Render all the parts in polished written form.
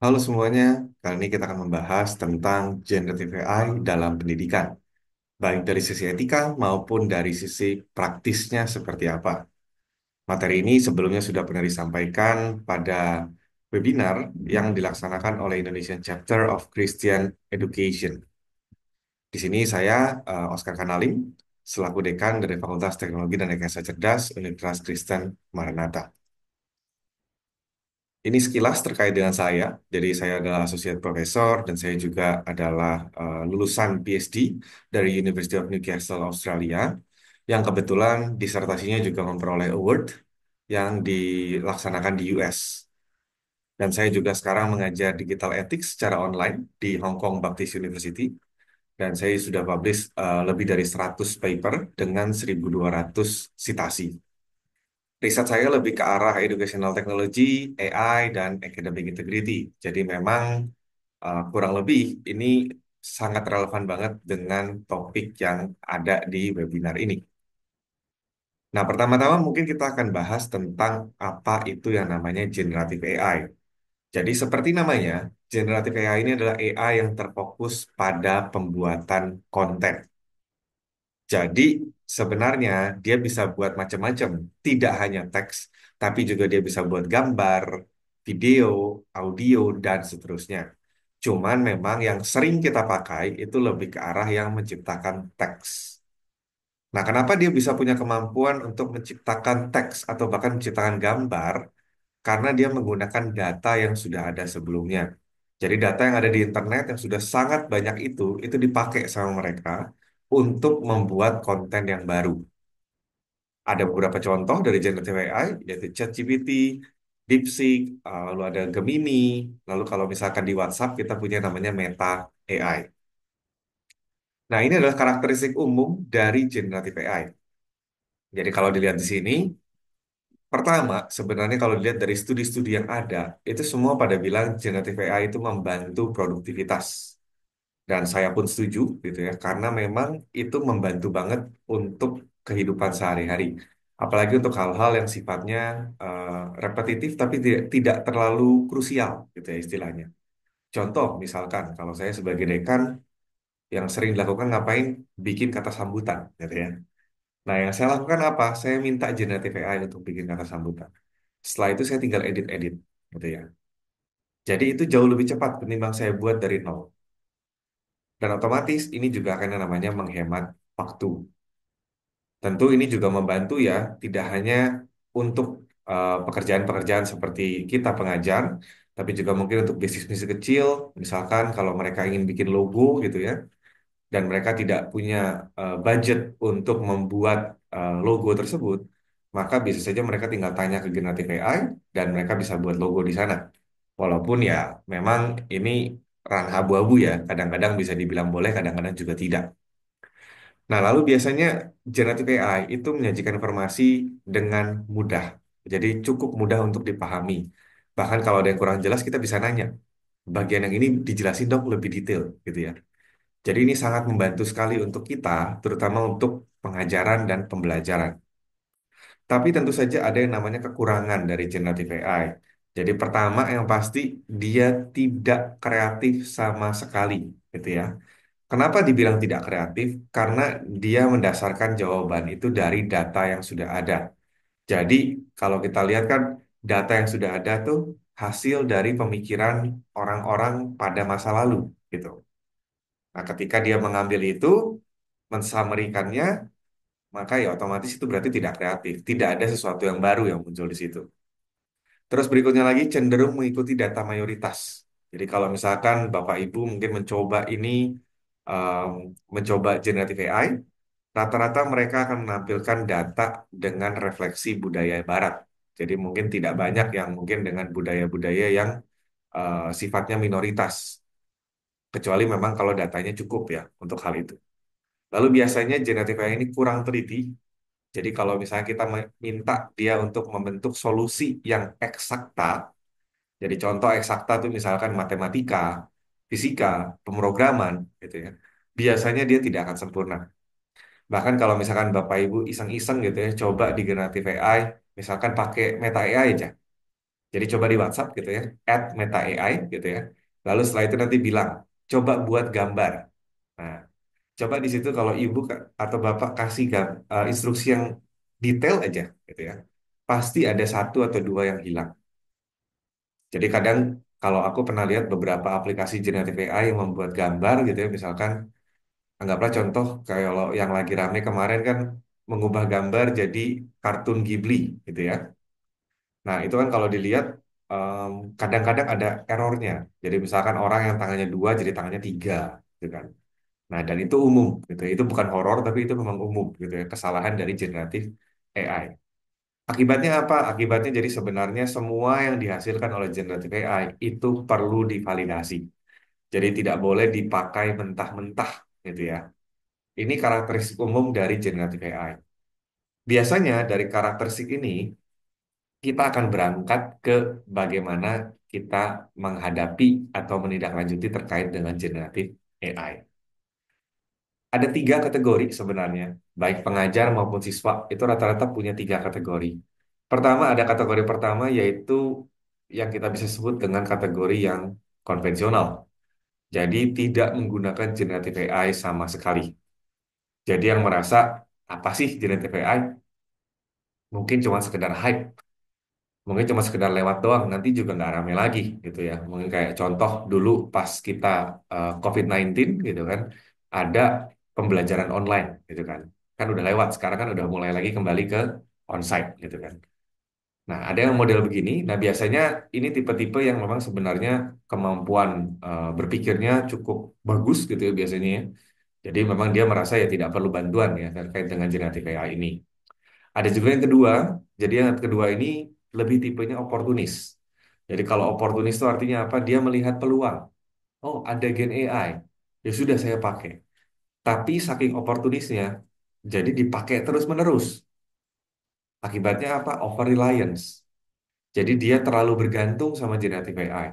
Halo semuanya, kali ini kita akan membahas tentang generative AI dalam pendidikan, baik dari sisi etika maupun dari sisi praktisnya seperti apa. Materi ini sebelumnya sudah pernah disampaikan pada webinar yang dilaksanakan oleh Indonesian Chapter of Christian Education. Di sini saya, Oscar Kanaling, selaku Dekan dari Fakultas Teknologi dan Rekayasa Cerdas Universitas Kristen Maranatha. Ini sekilas terkait dengan saya. Jadi saya adalah associate professor dan saya juga adalah lulusan PhD dari University of Newcastle, Australia, yang kebetulan disertasinya juga memperoleh award yang dilaksanakan di US. Dan saya juga sekarang mengajar digital ethics secara online di Hong Kong Baptist University. Dan saya sudah publish lebih dari 100 paper dengan 1.200 citasi. Riset saya lebih ke arah educational technology, AI, dan academic integrity. Jadi memang kurang lebih ini sangat relevan banget dengan topik yang ada di webinar ini. Nah, pertama-tama mungkin kita akan bahas tentang apa itu yang namanya generative AI. Jadi seperti namanya, generative AI ini adalah AI yang terfokus pada pembuatan konten. Jadi sebenarnya dia bisa buat macam-macam, tidak hanya teks, tapi juga dia bisa buat gambar, video, audio, dan seterusnya. Cuman memang yang sering kita pakai itu lebih ke arah yang menciptakan teks. Nah, kenapa dia bisa punya kemampuan untuk menciptakan teks atau bahkan menciptakan gambar? Karena dia menggunakan data yang sudah ada sebelumnya. Jadi data yang ada di internet yang sudah sangat banyak itu dipakai sama mereka untuk membuat konten yang baru. Ada beberapa contoh dari generative AI, yaitu ChatGPT, DeepSeek, lalu ada Gemini, lalu kalau misalkan di WhatsApp kita punya namanya Meta AI. Nah, ini adalah karakteristik umum dari generative AI. Jadi kalau dilihat di sini, pertama, sebenarnya kalau dilihat dari studi-studi yang ada, itu semua pada bilang generative AI itu membantu produktivitas. Dan saya pun setuju gitu ya, karena memang itu membantu banget untuk kehidupan sehari-hari. Apalagi untuk hal-hal yang sifatnya repetitif tapi tidak terlalu krusial gitu ya istilahnya. Contoh misalkan kalau saya sebagai dekan yang sering dilakukan ngapain? Bikin kata sambutan gitu ya. Nah, yang saya lakukan apa? Saya minta generative AI untuk bikin kata sambutan. Setelah itu saya tinggal edit-edit gitu ya. Jadi itu jauh lebih cepat ketimbang saya buat dari nol. Dan otomatis ini juga akan yang namanya menghemat waktu. Tentu ini juga membantu ya, tidak hanya untuk pekerjaan-pekerjaan seperti kita pengajar, tapi juga mungkin untuk bisnis-bisnis kecil, misalkan kalau mereka ingin bikin logo gitu ya, dan mereka tidak punya budget untuk membuat logo tersebut, maka bisa saja mereka tinggal tanya ke generative AI dan mereka bisa buat logo di sana. Walaupun ya memang ini ranah abu-abu ya, kadang-kadang bisa dibilang boleh, kadang-kadang juga tidak. Nah, lalu biasanya generative AI itu menyajikan informasi dengan mudah. Jadi cukup mudah untuk dipahami. Bahkan kalau ada yang kurang jelas, kita bisa nanya. Bagian yang ini dijelasin dong lebih detail gitu ya. Jadi ini sangat membantu sekali untuk kita, terutama untuk pengajaran dan pembelajaran. Tapi tentu saja ada yang namanya kekurangan dari generative AI. Jadi pertama yang pasti dia tidak kreatif sama sekali gitu ya. Kenapa dibilang tidak kreatif? Karena dia mendasarkan jawaban itu dari data yang sudah ada. Jadi, kalau kita lihat kan data yang sudah ada tuh hasil dari pemikiran orang-orang pada masa lalu gitu. Nah, ketika dia mengambil itu, mensummary-kannya, maka ya otomatis itu berarti tidak kreatif. Tidak ada sesuatu yang baru yang muncul di situ. Terus berikutnya lagi cenderung mengikuti data mayoritas. Jadi kalau misalkan Bapak Ibu mungkin mencoba ini, um, mencoba generative AI, rata-rata mereka akan menampilkan data dengan refleksi budaya Barat. Jadi mungkin tidak banyak yang mungkin dengan budaya-budaya yang sifatnya minoritas. Kecuali memang kalau datanya cukup ya untuk hal itu. Lalu biasanya generative AI ini kurang teliti. Jadi kalau misalnya kita minta dia untuk membentuk solusi yang eksakta, jadi contoh eksakta itu misalkan matematika, fisika, pemrograman, gitu ya. Biasanya dia tidak akan sempurna. Bahkan kalau misalkan Bapak Ibu iseng-iseng gitu ya, coba di generative AI, misalkan pakai Meta AI aja. Jadi coba di WhatsApp gitu ya, @meta AI gitu ya. Lalu setelah itu nanti bilang, coba buat gambar. Nah, coba di situ kalau ibu atau bapak kasih instruksi yang detail aja gitu ya, pasti ada satu atau dua yang hilang. Jadi kadang kalau aku pernah lihat beberapa aplikasi generative AI yang membuat gambar gitu ya, misalkan anggaplah contoh kayak kalau yang lagi rame kemarin kan mengubah gambar jadi kartun Ghibli gitu ya. Nah itu kan kalau dilihat em, kadang-kadang ada errornya. Jadi misalkan orang yang tangannya dua jadi tangannya tiga gitu kan. Nah dan itu umum gitu ya. Itu bukan horor tapi itu memang umum gitu ya, kesalahan dari generative AI. Akibatnya apa? Akibatnya jadi sebenarnya semua yang dihasilkan oleh generative AI itu perlu divalidasi. Jadi tidak boleh dipakai mentah-mentah gitu ya. Ini karakteristik umum dari generative AI. Biasanya dari karakteristik ini kita akan berangkat ke bagaimana kita menghadapi atau menindaklanjuti terkait dengan generative AI. Ada tiga kategori sebenarnya, baik pengajar maupun siswa itu rata-rata punya tiga kategori. Pertama ada kategori pertama yaitu yang kita bisa sebut dengan kategori yang konvensional. Jadi tidak menggunakan generative AI sama sekali. Jadi yang merasa apa sih generative AI? Mungkin cuma sekedar hype, mungkin cuma sekedar lewat doang, nanti juga nggak rame lagi gitu ya. Mungkin kayak contoh dulu pas kita COVID-19 gitu kan, ada pembelajaran online gitu kan. Kan udah lewat, sekarang kan udah mulai lagi kembali ke onsite gitu kan. Nah, ada yang model begini. Nah, biasanya ini tipe-tipe yang memang sebenarnya kemampuan berpikirnya cukup bagus gitu ya biasanya ya. Jadi memang dia merasa ya tidak perlu bantuan ya terkait dengan generatif AI ini. Ada juga yang kedua, jadi yang kedua ini lebih tipenya oportunis. Jadi kalau oportunis itu artinya apa? Dia melihat peluang. Oh, ada gen AI. Ya sudah saya pakai. Tapi saking oportunisnya, jadi dipakai terus-menerus. Akibatnya apa? Over reliance. Jadi dia terlalu bergantung sama generative AI.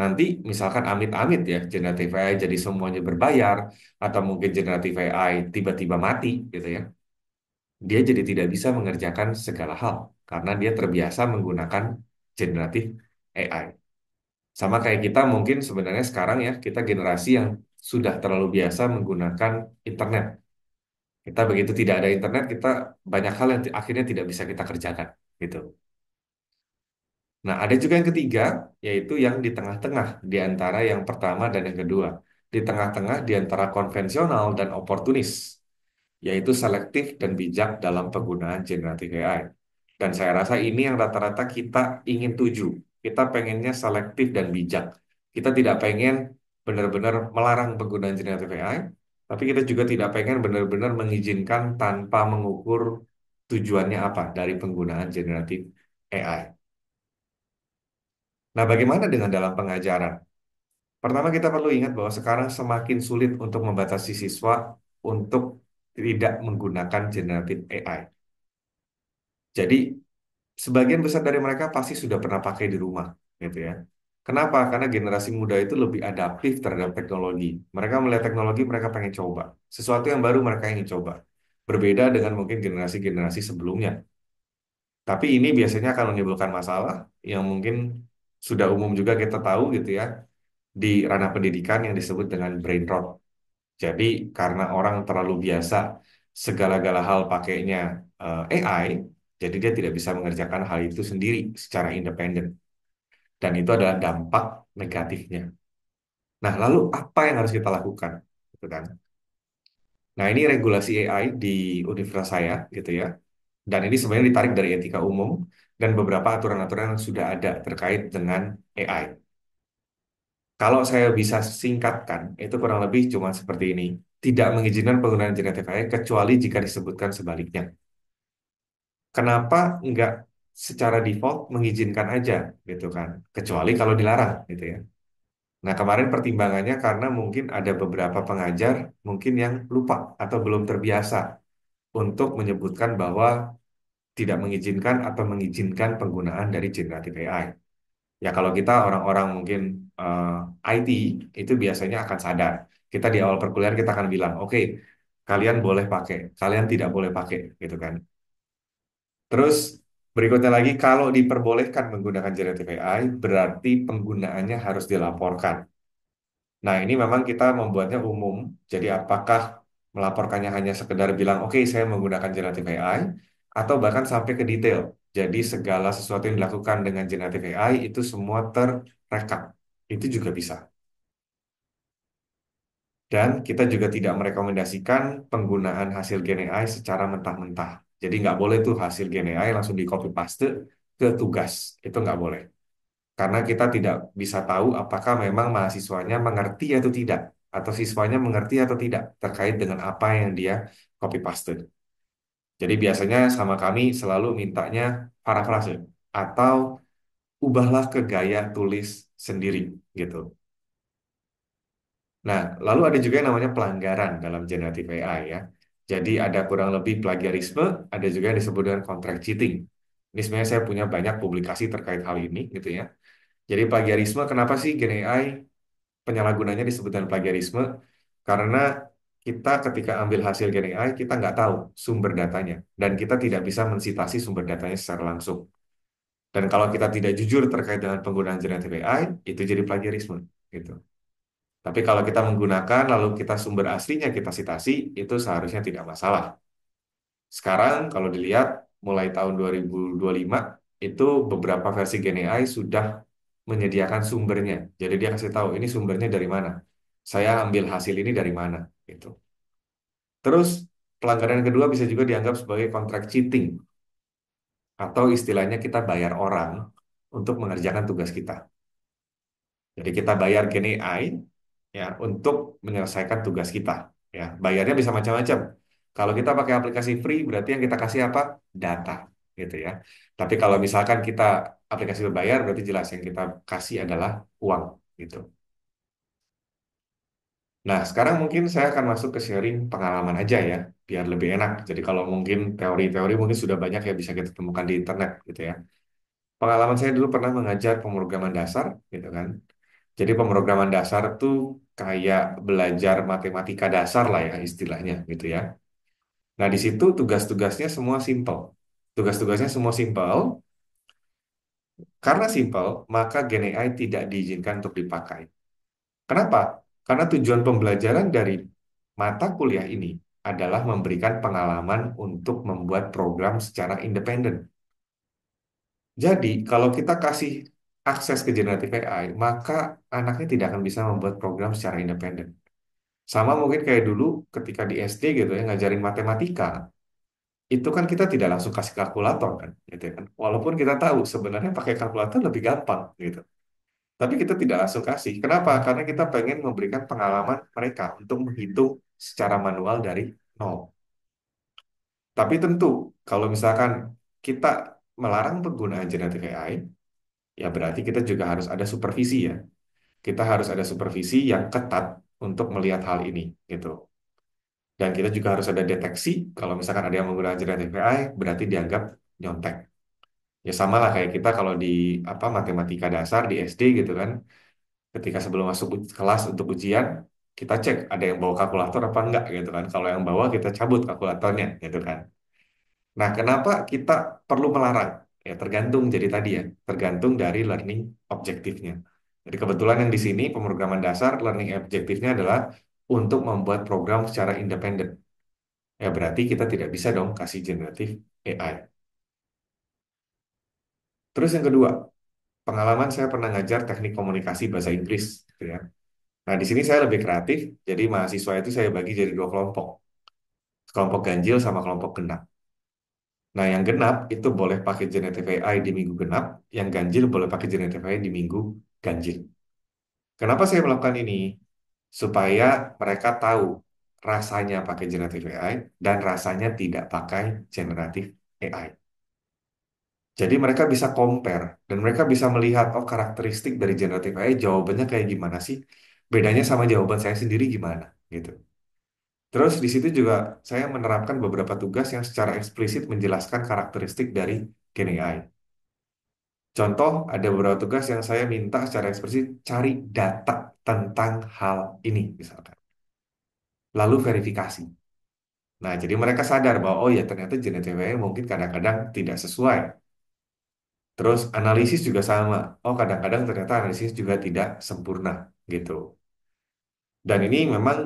Nanti misalkan amit-amit ya, generative AI jadi semuanya berbayar, atau mungkin generative AI tiba-tiba mati gitu ya. Dia jadi tidak bisa mengerjakan segala hal karena dia terbiasa menggunakan generatif AI. Sama kayak kita mungkin sebenarnya sekarang ya, kita generasi yang sudah terlalu biasa menggunakan internet. Kita begitu tidak ada internet, kita banyak hal yang akhirnya tidak bisa kita kerjakan gitu. Nah, ada juga yang ketiga, yaitu yang di tengah-tengah di antara yang pertama dan yang kedua. Di tengah-tengah di antara konvensional dan oportunis, yaitu selektif dan bijak dalam penggunaan generatif AI. Dan saya rasa ini yang rata-rata kita ingin tuju. Kita pengennya selektif dan bijak. Kita tidak pengen benar-benar melarang penggunaan generatif AI, tapi kita juga tidak pengen benar-benar mengizinkan tanpa mengukur tujuannya apa dari penggunaan generatif AI. Nah, bagaimana dengan dalam pengajaran? Pertama, kita perlu ingat bahwa sekarang semakin sulit untuk membatasi siswa untuk tidak menggunakan generatif AI. Jadi, sebagian besar dari mereka pasti sudah pernah pakai di rumah, gitu ya. Kenapa? Karena generasi muda itu lebih adaptif terhadap teknologi. Mereka melihat teknologi, mereka pengen coba. Sesuatu yang baru mereka ingin coba. Berbeda dengan mungkin generasi-generasi sebelumnya. Tapi ini biasanya akan menimbulkan masalah yang mungkin sudah umum juga kita tahu gitu ya di ranah pendidikan yang disebut dengan brain rot. Jadi karena orang terlalu biasa segala-gala hal pakainya AI, jadi dia tidak bisa mengerjakan hal itu sendiri secara independen. Dan itu adalah dampak negatifnya. Nah, lalu apa yang harus kita lakukan? Gitu kan. Nah, ini regulasi AI di universitas saya, gitu ya. Dan ini sebenarnya ditarik dari etika umum dan beberapa aturan-aturan yang sudah ada terkait dengan AI. Kalau saya bisa singkatkan, itu kurang lebih cuma seperti ini. Tidak mengizinkan penggunaan generatif AI kecuali jika disebutkan sebaliknya. Kenapa nggak secara default mengizinkan aja gitu kan? Kecuali kalau dilarang gitu ya. Nah, kemarin pertimbangannya karena mungkin ada beberapa pengajar mungkin yang lupa atau belum terbiasa untuk menyebutkan bahwa tidak mengizinkan atau mengizinkan penggunaan dari generatif AI. Ya kalau kita orang-orang mungkin IT itu biasanya akan sadar. Kita di awal perkuliahan kita akan bilang, oke, kalian boleh pakai, kalian tidak boleh pakai, gitu kan. Terus Berikutnya lagi, kalau diperbolehkan menggunakan generative AI, berarti penggunaannya harus dilaporkan. Nah, ini memang kita membuatnya umum. Jadi, apakah melaporkannya hanya sekedar bilang, oke, saya menggunakan generative AI, atau bahkan sampai ke detail. Jadi, segala sesuatu yang dilakukan dengan generative AI itu semua terrekam. Itu juga bisa. Dan kita juga tidak merekomendasikan penggunaan hasil Gen AI secara mentah-mentah. Jadi, nggak boleh tuh hasil Gen AI langsung di copy paste ke tugas. Itu nggak boleh. Karena kita tidak bisa tahu apakah memang mahasiswanya mengerti atau tidak, atau siswanya mengerti atau tidak terkait dengan apa yang dia copy paste. Jadi biasanya sama kami selalu mintanya parafrase atau ubahlah ke gaya tulis sendiri gitu. Nah, lalu ada juga yang namanya pelanggaran dalam generative AI ya. Jadi ada kurang lebih plagiarisme, ada juga yang disebut dengan contract cheating. Ini sebenarnya saya punya banyak publikasi terkait hal ini gitu ya. Jadi plagiarisme, kenapa sih Gen AI penyalahgunanya disebutkan plagiarisme? Karena kita ketika ambil hasil Gen AI, kita nggak tahu sumber datanya. Dan kita tidak bisa mensitasi sumber datanya secara langsung. Dan kalau kita tidak jujur terkait dengan penggunaan generative AI, itu jadi plagiarisme. Gitu. Tapi kalau kita menggunakan, lalu kita sumber aslinya kita sitasi, itu seharusnya tidak masalah. Sekarang kalau dilihat, mulai tahun 2025, itu beberapa versi Gen AI sudah menyediakan sumbernya. Jadi dia kasih tahu, ini sumbernya dari mana. Saya ambil hasil ini dari mana. Gitu. Terus, pelanggaran kedua bisa juga dianggap sebagai contract cheating, atau istilahnya kita bayar orang untuk mengerjakan tugas kita. Jadi kita bayar Gen AI ya untuk menyelesaikan tugas kita. Ya, bayarnya bisa macam-macam. Kalau kita pakai aplikasi free, berarti yang kita kasih apa? Data, gitu ya. Tapi kalau misalkan kita aplikasi berbayar, berarti jelas yang kita kasih adalah uang, gitu. Nah, sekarang mungkin saya akan masuk ke sharing pengalaman aja ya, biar lebih enak. Jadi kalau mungkin teori-teori mungkin sudah banyak ya bisa kita temukan di internet, gitu ya. Pengalaman saya dulu pernah mengajar pemrograman dasar, gitu kan. Jadi pemrograman dasar tuh kayak belajar matematika dasar lah ya istilahnya gitu ya. Nah di situ tugas-tugasnya semua simple. Tugas-tugasnya semua simple. Karena simple, maka Gen AI tidak diizinkan untuk dipakai. Kenapa? Karena tujuan pembelajaran dari mata kuliah ini adalah memberikan pengalaman untuk membuat program secara independen. Jadi, kalau kita kasih akses ke generative AI, maka anaknya tidak akan bisa membuat program secara independen. Sama mungkin kayak dulu ketika di SD gitu ya ngajarin matematika, itu kan kita tidak langsung kasih kalkulator kan, gitu kan. Walaupun kita tahu sebenarnya pakai kalkulator lebih gampang gitu. Tapi kita tidak langsung kasih. Kenapa? Karena kita pengen memberikan pengalaman mereka untuk menghitung secara manual dari nol. Tapi tentu kalau misalkan kita melarang penggunaan generative AI, ya berarti kita juga harus ada supervisi ya. Kita harus ada supervisi yang ketat untuk melihat hal ini gitu. Dan kita juga harus ada deteksi kalau misalkan ada yang menggunakan generative AI berarti dianggap nyontek. Ya sama lah kayak kita kalau di apa matematika dasar di SD gitu kan. Ketika sebelum masuk kelas untuk ujian, kita cek ada yang bawa kalkulator apa enggak gitu kan. Kalau yang bawa kita cabut kalkulatornya gitu kan. Nah, kenapa kita perlu melarang? Ya tergantung jadi tadi ya, tergantung dari learning objektifnya. Jadi kebetulan yang di sini pemrograman dasar learning objektifnya adalah untuk membuat program secara independen. Ya berarti kita tidak bisa dong kasih generatif AI. Terus yang kedua, pengalaman saya pernah ngajar teknik komunikasi bahasa Inggris, gitu ya. Nah di sini saya lebih kreatif, jadi mahasiswa itu saya bagi jadi dua kelompok, kelompok ganjil sama kelompok genap. Nah yang genap itu boleh pakai generative AI di minggu genap, yang ganjil boleh pakai generative AI di minggu ganjil. Kenapa saya melakukan ini? Supaya mereka tahu rasanya pakai generative AI dan rasanya tidak pakai generative AI. Jadi mereka bisa compare dan mereka bisa melihat oh karakteristik dari generative AI jawabannya kayak gimana sih? Bedanya sama jawaban saya sendiri gimana gitu. Terus di situ juga saya menerapkan beberapa tugas yang secara eksplisit menjelaskan karakteristik dari Gen AI. Contoh ada beberapa tugas yang saya minta secara eksplisit cari data tentang hal ini misalkan. Lalu verifikasi. Nah, jadi mereka sadar bahwa oh ya ternyata generative AI mungkin kadang-kadang tidak sesuai. Terus analisis juga sama. Oh, kadang-kadang ternyata analisis juga tidak sempurna gitu. Dan ini memang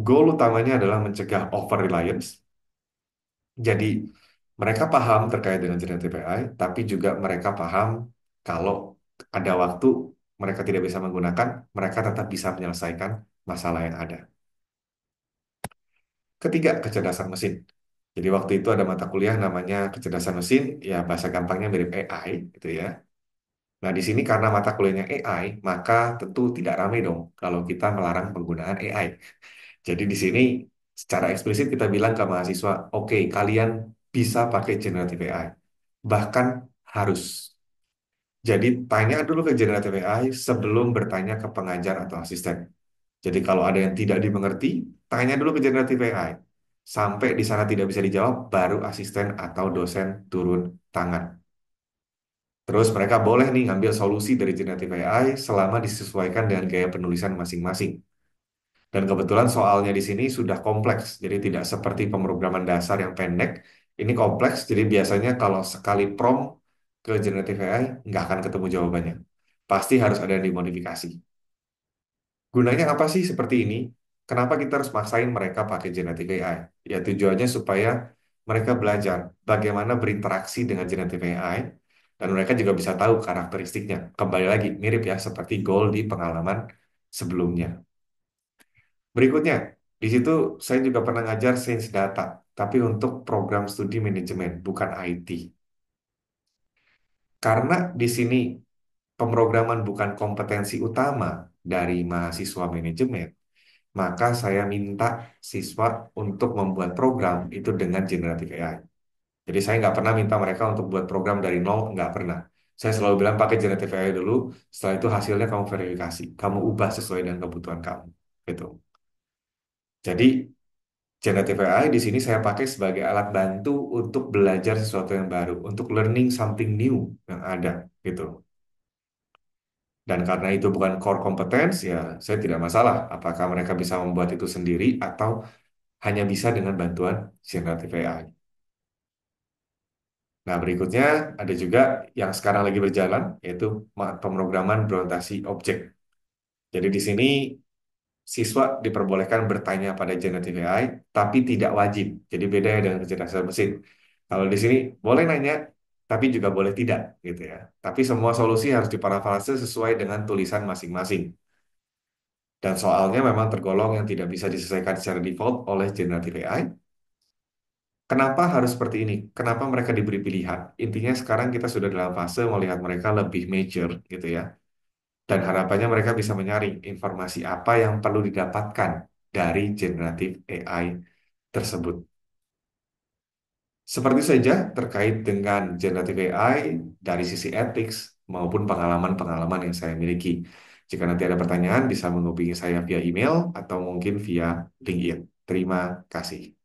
goal utamanya adalah mencegah over reliance. Jadi mereka paham terkait dengan generative AI, tapi juga mereka paham kalau ada waktu mereka tidak bisa menggunakan, mereka tetap bisa menyelesaikan masalah yang ada. Ketiga, kecerdasan mesin. Jadi waktu itu ada mata kuliah namanya kecerdasan mesin, ya bahasa gampangnya mirip AI gitu ya. Nah, di sini karena mata kuliahnya AI, maka tentu tidak ramai dong kalau kita melarang penggunaan AI. Jadi di sini secara eksplisit kita bilang ke mahasiswa, oke, kalian bisa pakai generative AI. Bahkan harus. Jadi tanya dulu ke generative AI sebelum bertanya ke pengajar atau asisten. Jadi kalau ada yang tidak dimengerti, tanya dulu ke generative AI. Sampai di sana tidak bisa dijawab, baru asisten atau dosen turun tangan. Terus mereka boleh nih ngambil solusi dari generative AI selama disesuaikan dengan gaya penulisan masing-masing. Dan kebetulan soalnya di sini sudah kompleks, jadi tidak seperti pemrograman dasar yang pendek. Ini kompleks, jadi biasanya kalau sekali prompt ke generative AI, nggak akan ketemu jawabannya. Pasti harus ada yang dimodifikasi. Gunanya apa sih seperti ini? Kenapa kita harus maksain mereka pakai generative AI? Ya tujuannya supaya mereka belajar bagaimana berinteraksi dengan generative AI dan mereka juga bisa tahu karakteristiknya. Kembali lagi, mirip ya seperti goal di pengalaman sebelumnya. Berikutnya, di situ saya juga pernah ngajar sains data, tapi untuk program studi manajemen, bukan IT. Karena di sini pemrograman bukan kompetensi utama dari mahasiswa manajemen, maka saya minta siswa untuk membuat program itu dengan generative AI. Jadi saya nggak pernah minta mereka untuk buat program dari nol, nggak pernah. Saya selalu bilang pakai generative AI dulu, setelah itu hasilnya kamu verifikasi, kamu ubah sesuai dengan kebutuhan kamu. Gitu. Jadi generative AI di sini saya pakai sebagai alat bantu untuk belajar sesuatu yang baru, untuk learning something new yang ada gitu. Dan karena itu bukan core competence, ya saya tidak masalah apakah mereka bisa membuat itu sendiri atau hanya bisa dengan bantuan generative AI. Nah, berikutnya ada juga yang sekarang lagi berjalan, yaitu pemrograman berorientasi objek. Jadi di sini siswa diperbolehkan bertanya pada generative AI, tapi tidak wajib. Jadi beda ya dengan kecerdasan mesin. Kalau di sini boleh nanya, tapi juga boleh tidak, gitu ya. Tapi semua solusi harus diparafrase sesuai dengan tulisan masing-masing. Dan soalnya memang tergolong yang tidak bisa diselesaikan secara default oleh generative AI. Kenapa harus seperti ini? Kenapa mereka diberi pilihan? Intinya sekarang kita sudah dalam fase melihat mereka lebih mature, gitu ya. Dan harapannya mereka bisa menyaring informasi apa yang perlu didapatkan dari generative AI tersebut. Seperti saja terkait dengan generative AI dari sisi etik maupun pengalaman-pengalaman yang saya miliki. Jika nanti ada pertanyaan, bisa menghubungi saya via email atau mungkin via LinkedIn. Terima kasih.